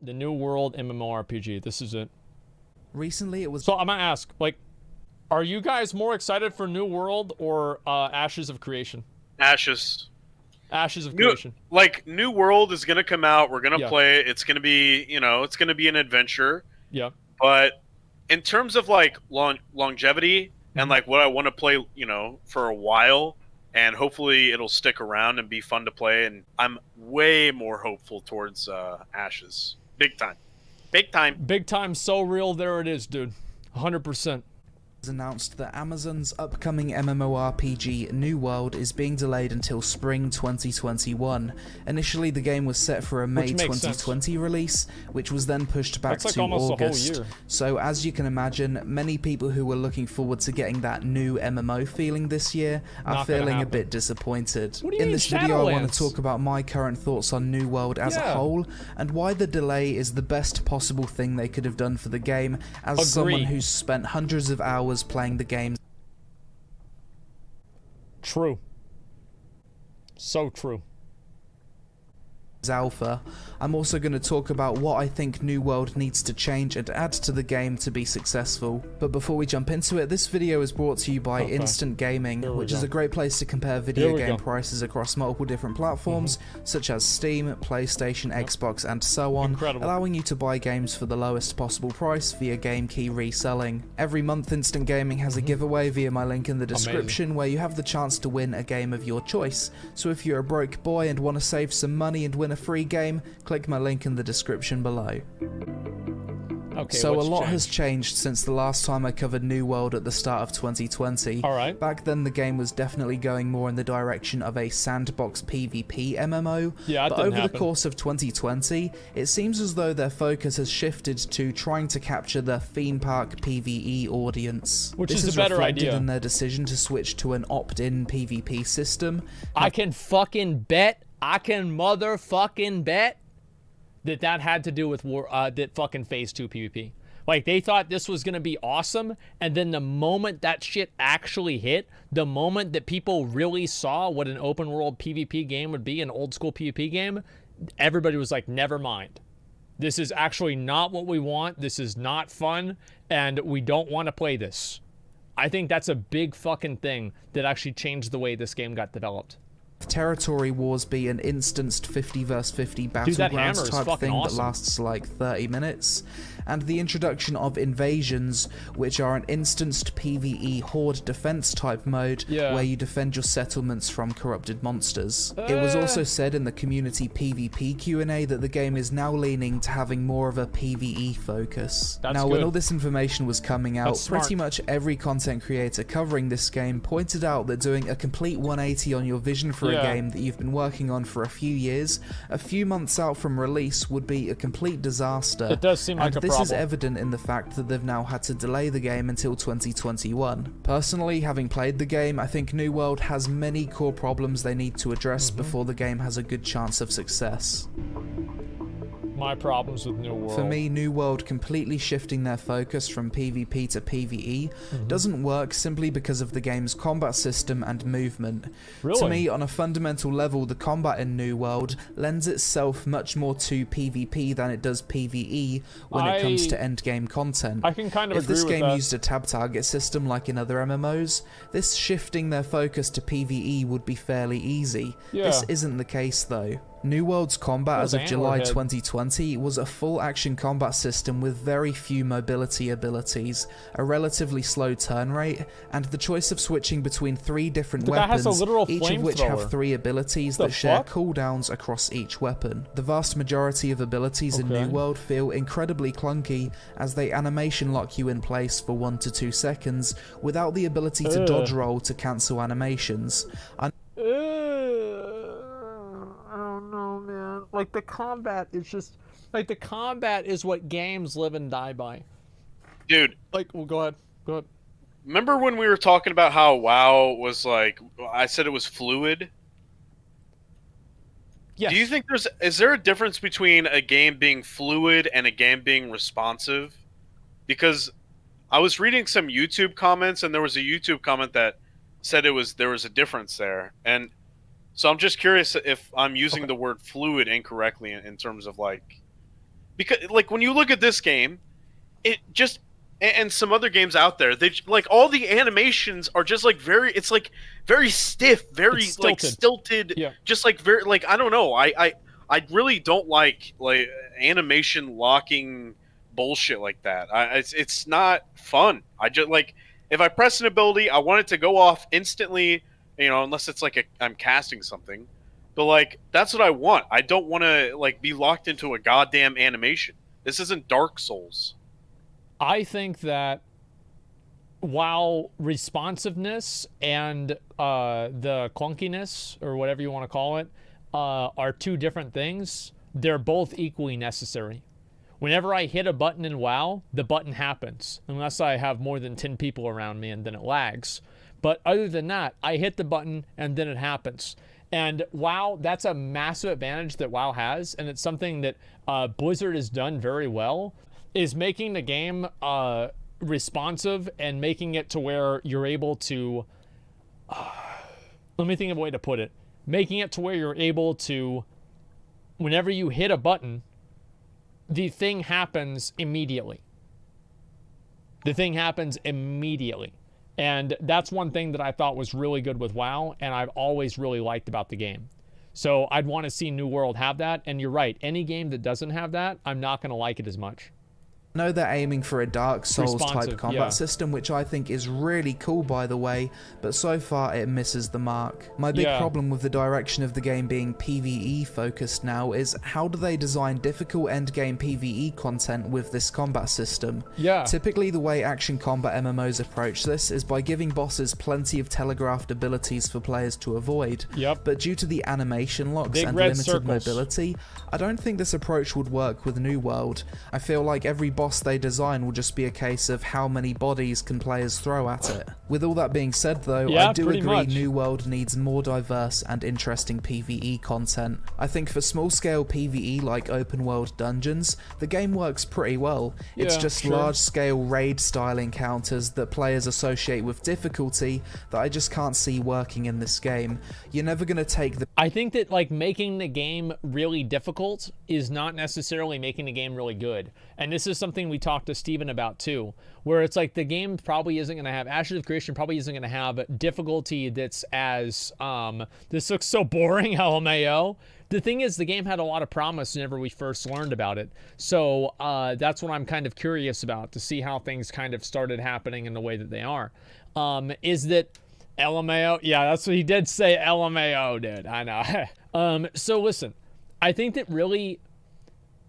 The New World MMORPG. This is it. Recently, it was... So I'm gonna ask, like, are you guys more excited for New World or Ashes of Creation? Ashes. Ashes of Creation. Like, New World is gonna come out. We're gonna Yeah. play it. It's gonna be, you know, it's gonna be an adventure. Yeah. But in terms of like longevity and like what I want to play, you know, for a while, and hopefully it'll stick around and be fun to play. And I'm way more hopeful towards Ashes. Big time. Big time. Big time. So real. There it is, dude. 100%. announced that Amazon's upcoming MMORPG New World is being delayed until spring 2021. Initially, the game was set for a May 2020 release, which was then pushed back to August. So as you can imagine, many people who were looking forward to getting that new MMO feeling this year are feeling a bit disappointed. In this video, I want to talk about my current thoughts on New World as a whole, and why the delay is the best possible thing they could have done for the game, as someone who's spent hundreds of hours playing the game. True. So true. Alpha. I'm also going to talk about what I think New World needs to change and add to the game to be successful. But before we jump into it, this video is brought to you by Instant Gaming, which is a great place to compare video game prices across multiple different platforms, such as Steam, PlayStation, Xbox, and so on, allowing you to buy games for the lowest possible price via game key reselling. Every month, Instant Gaming has a giveaway via my link in the description, where you have the chance to win a game of your choice. So if you're a broke boy and want to save some money and win a free game, click my link in the description below. So a lot has changed since the last time I covered New World at the start of 2020. Back then the game was definitely going more in the direction of a sandbox PvP MMO, but over the course of 2020, it seems as though their focus has shifted to trying to capture the theme park PvE audience. Which is a better idea. This is reflected in their decision to switch to an opt-in PvP system. I can fucking bet, I can motherfucking bet that had to do with that fucking Phase 2 PvP. Like, they thought this was gonna be awesome, and then the moment that shit actually hit, the moment that people really saw what an open world PvP game would be, an old school PvP game, everybody was like, never mind. This is actually not what we want, this is not fun, and we don't want to play this. I think that's a big fucking thing that actually changed the way this game got developed. Territory Wars be an instanced 50 vs 50 battlegrounds type thing that lasts like 30 minutes, and the introduction of Invasions, which are an instanced PvE horde defense type mode where you defend your settlements from corrupted monsters. It was also said in the community PvP Q&A that the game is now leaning to having more of a PvE focus. Now, when all this information was coming out, pretty much every content creator covering this game pointed out that doing a complete 180 on your vision for a game that you've been working on for a few years, a few months out from release, would be a complete disaster. It does seem like a problem. This is evident in the fact that they've now had to delay the game until 2021. Personally, having played the game, I think New World has many core problems they need to address before the game has a good chance of success. My problems with New World. For me, New World completely shifting their focus from PvP to PvE doesn't work simply because of the game's combat system and movement. To me, on a fundamental level, the combat in New World lends itself much more to PvP than it does PvE when it comes to endgame content. I can kind of agree with that. If this game used a tab target system like in other MMOs, this shifting their focus to PvE would be fairly easy. This isn't the case though. New World's combat as of July 2020 was a full action combat system with very few mobility abilities, a relatively slow turn rate, and the choice of switching between 3 different weapons, each of which have 3 abilities that share cooldowns across each weapon. The vast majority of abilities in New World feel incredibly clunky, as they animation lock you in place for 1 to 2 seconds without the ability to dodge roll to cancel animations. Like, the combat is just, like, the combat is what games live and die by. Dude. Like, well, go ahead. Go ahead. Remember when we were talking about how WoW was like, I said it was fluid? Yes. Do you think is there a difference between a game being fluid and a game being responsive? Because I was reading some YouTube comments, and there was a YouTube comment that said there was a difference there. And so I'm just curious if I'm using the word fluid incorrectly in terms of, like, because like when you look at this game, it just and some other games out there, they like all the animations are just like it's like very stiff, very like stilted, yeah. Just like very like I don't know. I really don't like animation locking bullshit like that. It's not fun. I just like if I press an ability, I want it to go off instantly, you know, unless it's like I'm casting something. But like that's what I want. I don't want to like be locked into a goddamn animation. This isn't Dark Souls. I think that while responsiveness and the clunkiness, or whatever you want to call it, are two different things, they're both equally necessary. Whenever I hit a button in WoW, the button happens, unless I have more than 10 people around me and then it lags. But other than that, I hit the button and then it happens. And WoW, that's a massive advantage that WoW has, and it's something that Blizzard has done very well, is making the game responsive and making it to where you're able to... let me think of a way to put it. Making it to where you're able to, whenever you hit a button, the thing happens immediately. The thing happens immediately. And that's one thing that I thought was really good with WoW, and I've always really liked about the game. So I'd want to see New World have that, and you're right, any game that doesn't have that, I'm not going to like it as much. I know they're aiming for a Dark Souls type combat yeah. system, which I think is really cool, by the way, but so far it misses the mark. My big problem with the direction of the game being PvE focused now is how do they design difficult endgame PvE content with this combat system? Yeah. Typically the way action combat MMOs approach this is by giving bosses plenty of telegraphed abilities for players to avoid. Yep. But due to the animation locks and limited mobility, I don't think this approach would work with New World. I feel like every boss they design will just be a case of how many bodies can players throw at it. With all that being said though, I do agree New World needs more diverse and interesting PvE content. I think for small scale PvE like open world dungeons, the game works pretty well. It's just large scale raid style encounters that players associate with difficulty that I just can't see working in this game. You're never going to take the... I think that like making the game really difficult is not necessarily making the game really good. And this is something we talked to Steven about too, where it's like the game probably isn't going to have, Ashes of Creation probably isn't going to have difficulty that's as, this looks so boring, LMAO. The thing is, the game had a lot of promise whenever we first learned about it. So that's what I'm kind of curious about, to see how things kind of started happening in the way that they are. Is that LMAO? Yeah, that's what he did say, LMAO, dude. I know. So listen, I think that really...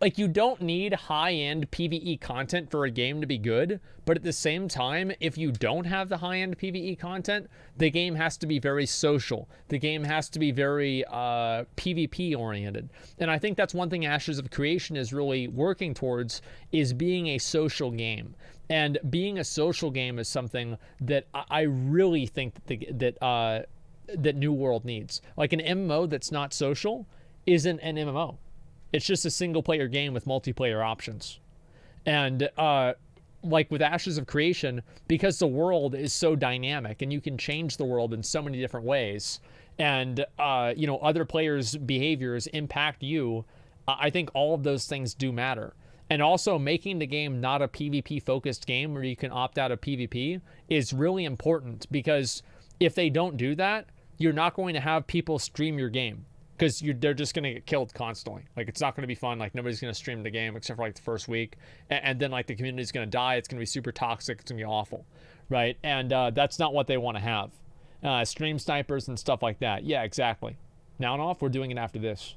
like, you don't need high-end PvE content for a game to be good, but at the same time, if you don't have the high-end PvE content, the game has to be very social. The game has to be very PvP-oriented. And I think that's one thing Ashes of Creation is really working towards, is being a social game. And being a social game is something that I really think that New World needs. Like, an MMO that's not social isn't an MMO. It's just a single-player game with multiplayer options. And like with Ashes of Creation, because the world is so dynamic and you can change the world in so many different ways, and you know, other players' behaviors impact you, I think all of those things do matter. And also making the game not a PvP-focused game where you can opt out of PvP is really important, because if they don't do that, you're not going to have people stream your game. Because they're just going to get killed constantly. Like, it's not going to be fun. Like, nobody's going to stream the game except for, like, the first week. And then, like, the community's going to die. It's going to be super toxic. It's going to be awful, right? And that's not what they want to have. Stream snipers and stuff like that. Yeah, exactly. Now and off, we're doing it after this.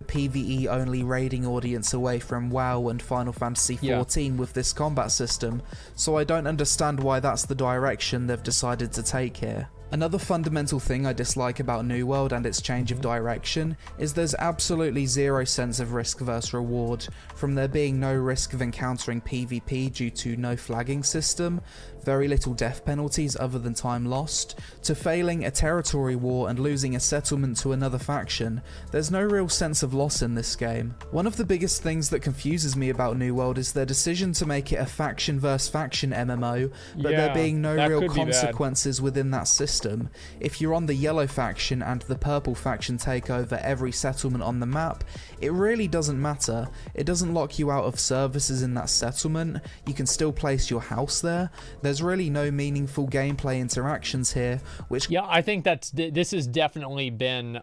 PvE only raiding audience away from WoW and Final Fantasy XIV with this combat system, so I don't understand why that's the direction they've decided to take here. Another fundamental thing I dislike about New World and its change of direction is there's absolutely zero sense of risk versus reward, from there being no risk of encountering PvP due to no flagging system, very little death penalties other than time lost, to failing a territory war and losing a settlement to another faction, there's no real sense of loss in this game. One of the biggest things that confuses me about New World is their decision to make it a faction versus faction MMO, but there being no real consequences within that system. If you're on the yellow faction and the purple faction take over every settlement on the map, it really doesn't matter. It doesn't lock you out of services in that settlement, you can still place your house there. There's really no meaningful gameplay interactions here, which... Yeah, I think this has definitely been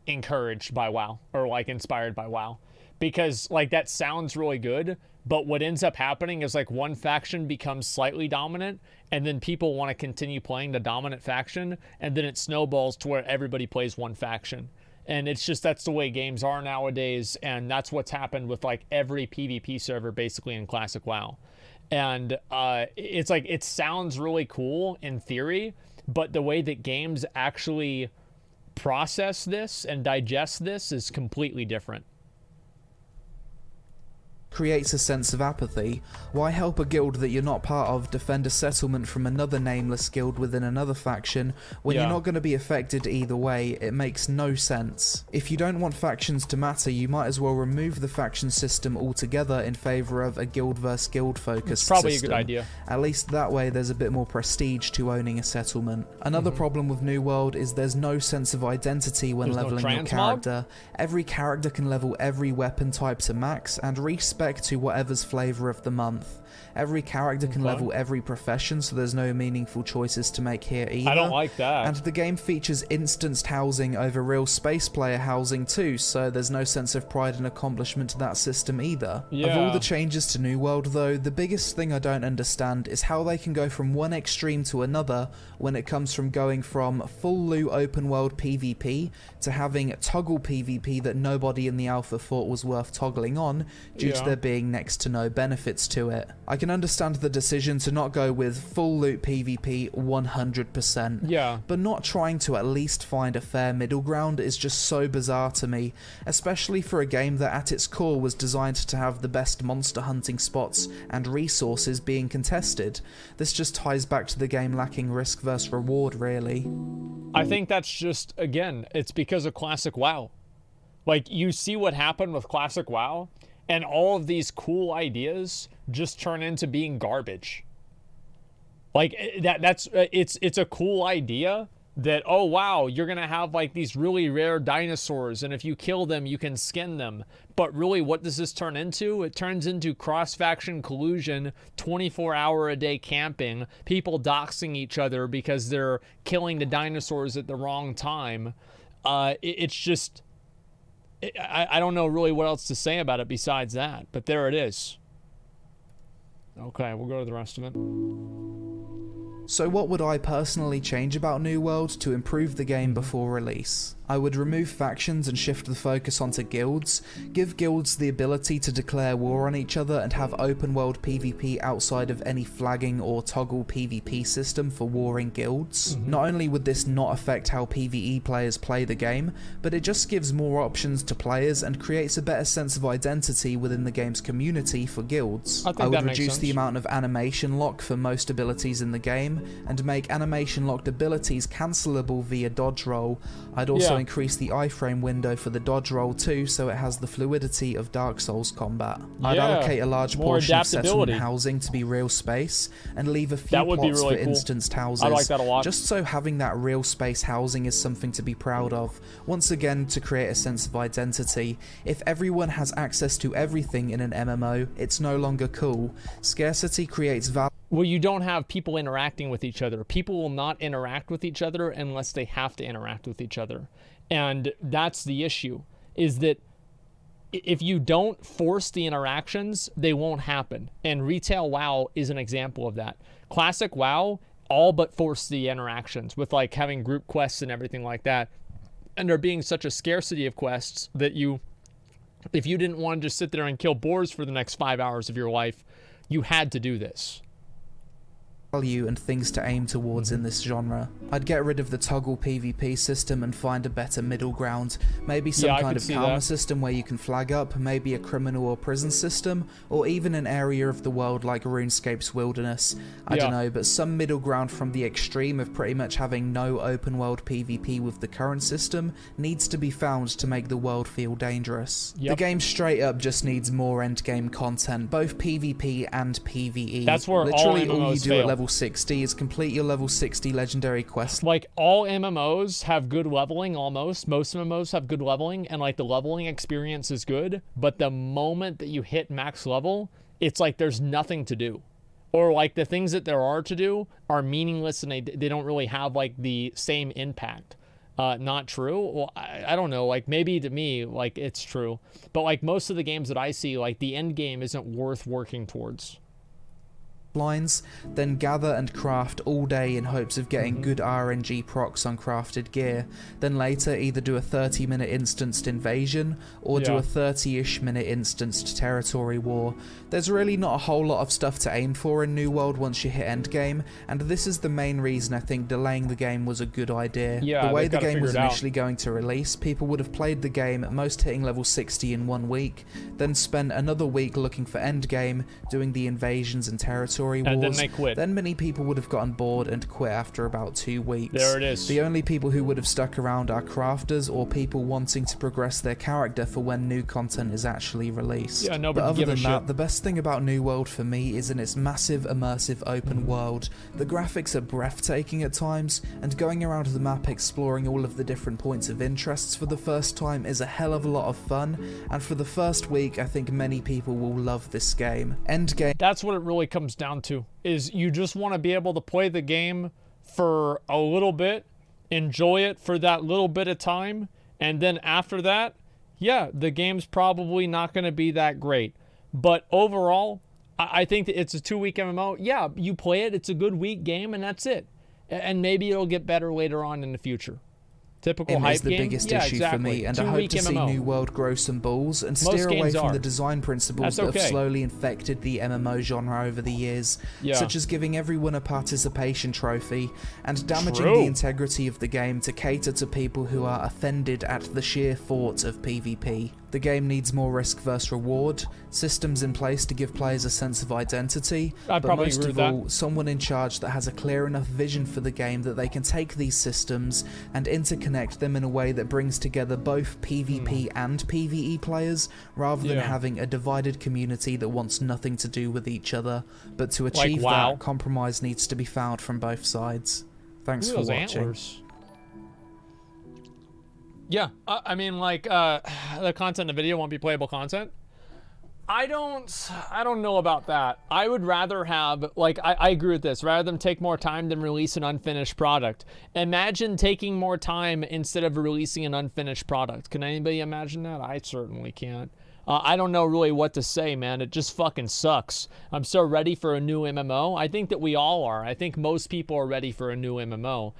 encouraged by WoW, or like inspired by WoW, because like that sounds really good, but what ends up happening is like one faction becomes slightly dominant, and then people want to continue playing the dominant faction, and then it snowballs to where everybody plays one faction. And it's just, that's the way games are nowadays, and that's what's happened with like every PvP server basically in Classic WoW. And it's like, it sounds really cool in theory, but the way that games actually process this and digest this is completely different. Creates a sense of apathy. Why help a guild that you're not part of defend a settlement from another nameless guild within another faction when you're not going to be affected either way? It makes no sense. If you don't want factions to matter, you might as well remove the faction system altogether in favour of a guild versus guild focused system. Probably a good idea. At least that way there's a bit more prestige to owning a settlement. Another problem with New World is there's no sense of identity when leveling your character. Every character can level every weapon type to max and respec to whatever's flavour of the month. Every character can level every profession, so there's no meaningful choices to make here either. I don't like that. And the game features instanced housing over real space player housing too, so there's no sense of pride and accomplishment to that system either. Of all the changes to New World though, the biggest thing I don't understand is how they can go from one extreme to another when it comes from going from full loot open world PvP to having toggle PvP that nobody in the alpha thought was worth toggling on due to there being next to no benefits to it. I can understand the decision to not go with full loot PvP 100%, but not trying to at least find a fair middle ground is just so bizarre to me, especially for a game that at its core was designed to have the best monster hunting spots and resources being contested. This just ties back to the game lacking risk versus reward, really. I think that's just, again, it's because of Classic WoW. Like, you see what happened with Classic WoW, and all of these cool ideas just turn into being garbage. Like it's a cool idea that, oh wow, you're gonna have like these really rare dinosaurs, and if you kill them you can skin them. But really, what does this turn into? It turns into cross-faction collusion, 24-hour-a-day camping, people doxing each other because they're killing the dinosaurs at the wrong time. It's just, I don't know really what else to say about it besides that, but there it is. Okay, we'll go to the rest of it. So what would I personally change about New World to improve the game before release? I would remove factions and shift the focus onto guilds, give guilds the ability to declare war on each other and have open world PvP outside of any flagging or toggle PvP system for warring guilds. Not only would this not affect how PvE players play the game, but it just gives more options to players and creates a better sense of identity within the game's community for guilds. I would reduce the amount of animation lock for most abilities in the game and make animation locked abilities cancelable via dodge roll. I'd also increase the iframe window for the dodge roll too, so it has the fluidity of Dark Souls combat. I'd allocate a large portion of settlement housing to be real space, and leave a few plots for instanced houses. I like that a lot. Just so having that real space housing is something to be proud of. Once again, to create a sense of identity. If everyone has access to everything in an MMO, it's no longer cool. Scarcity creates value. Well, you don't have people interacting with each other. People will not interact with each other unless they have to interact with each other. And that's the issue, is that if you don't force the interactions, they won't happen. And Retail WoW is an example of that. Classic WoW all but forced the interactions with like having group quests and everything like that. And there being such a scarcity of quests that if you didn't want to just sit there and kill boars for the next 5 hours of your life, you had to do this. value and things to aim towards in this genre. I'd get rid of the toggle PvP system and find a better middle ground. Maybe some kind of karma system where you can flag up, maybe a criminal or prison system, or even an area of the world like RuneScape's Wilderness. I don't know, but some middle ground from the extreme of pretty much having no open world PvP with the current system needs to be found to make the world feel dangerous. The game straight up just needs more endgame content, both PvP and PvE. That's where literally all you do fail. at level 60 is complete your level 60 legendary quest. Like, all MMOs have good leveling, almost. Most MMOs have good leveling, and like the leveling experience is good, but the moment that you hit max level, it's like there's nothing to do. Or like the things that there are to do are meaningless, and they don't really have like the same impact. Not true? Well, I don't know, like maybe to me, like it's true. But like most of the games that I see, like the end game isn't worth working towards. Lines, then gather and craft all day in hopes of getting good RNG procs on crafted gear, then later either do a 30-minute instanced invasion or do a 30-ish minute instanced territory war. There's really not a whole lot of stuff to aim for in New World once you hit endgame, and this is the main reason I think delaying the game was a good idea. The way the game was initially going to release, people would have played the game, at most hitting level 60 in 1 week, then spent another week looking for endgame, doing the invasions and territory wars, and then they quit. Then many people would have gotten bored and quit after about 2 weeks. There it is. The only people who would have stuck around are crafters or people wanting to progress their character for when new content is actually released. Yeah, but other than that, the best thing about New World for me is in its massive, immersive open world. The graphics are breathtaking at times, and going around the map exploring all of the different points of interests for the first time is a hell of a lot of fun, and for the first week, I think many people will love this game. Endgame. That's what it really comes down to, is you just want to be able to play the game for a little bit, enjoy it for that little bit of time, and then after that, yeah, the game's probably not going to be that great. But overall, I think that it's a 2-week MMO. Yeah, you play it, it's a good week game, and that's it. And maybe it'll get better later on in the future. Typical hype game. Is the biggest issue for me, and I hope to see New World grow some balls and steer away from the design principles that have slowly infected the MMO genre over the years, such as giving everyone a participation trophy and damaging the integrity of the game to cater to people who are offended at the sheer thought of PvP. The game needs more risk versus reward, systems in place to give players a sense of identity, but most of all, someone in charge that has a clear enough vision for the game that they can take these systems and interconnect them in a way that brings together both PvP and PvE players, rather than having a divided community that wants nothing to do with each other. But to achieve that, compromise needs to be found from both sides. Thanks for watching. Antlers. Yeah, I mean, like, the content in the video won't be playable content. I don't know about that. I would rather have, like, I agree with this. Rather than take more time than release an unfinished product. Imagine taking more time instead of releasing an unfinished product. Can anybody imagine that? I certainly can't. I don't know really what to say, man. It just fucking sucks. I'm so ready for a new MMO. I think that we all are. I think most people are ready for a new MMO.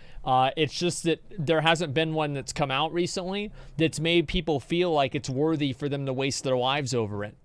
It's just that there hasn't been one that's come out recently that's made people feel like it's worthy for them to waste their lives over it.